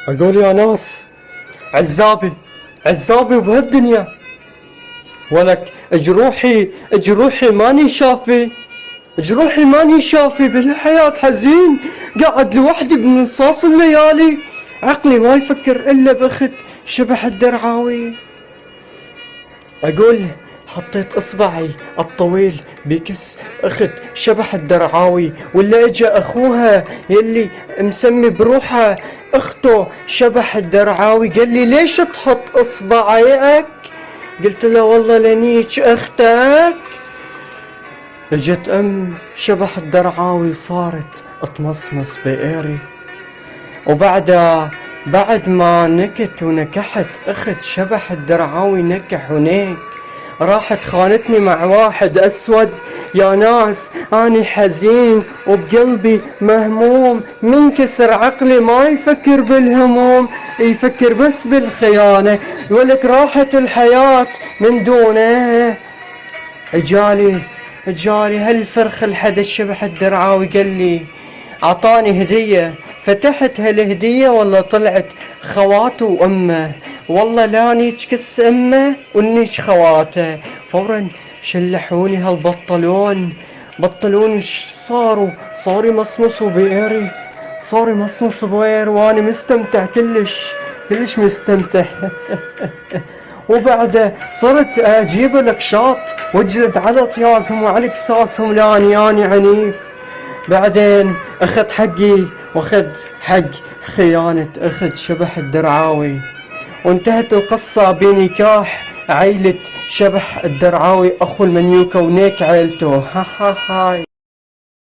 اقول يا ناس، عزابي بهالدنيا، ولك جروحي ماني شافي بالحياة، حزين قاعد لوحدي بمنصاص الليالي، عقلي ما يفكر الا باخت شبح الدرعاوي. اقول حطيت اصبعي الطويل بكس اخت شبح الدرعاوي، ولا اجا اخوها يلي مسمي بروحه اخته شبح الدرعاوي، قال لي ليش تحط اصبعك؟ قلت له والله لنيج اختك. اجت شبح الدرعاوي صارت تمصمص بإيري، بعد ما نكت ونكحت اخت شبح الدرعاوي نكح ونيك، راحت خانتني مع واحد اسود. يا ناس اني حزين وبقلبي مهموم، منكسر عقلي ما يفكر بالهموم، يفكر بس بالخيانة، ولك راحت الحياة من دونه. اجالي هالفرخ الحد الشبح الدرعاوي، قال لي اعطاني هدية، فتحت هالهدية والله طلعت خواته وامه، والله لا نيج كس امه ونيج خواته. فورا شلحوني هالبطلون، بطلوني صاروا يمصمصوا بإيري، صار يمصمص بوير، وانا مستمتع كلش مستمتع. وبعده صرت اجيب الاقشاط واجلد على طيازهم وعلى قصاصهم لاني عنيف. بعدين اخذ حقي واخذ حق خيانة اخذ شبح الدرعاوي، وانتهت القصة بنكاح عيلة شبح الدرعاوي اخو المنيوكة ونيك عيلته. ها ها هاي.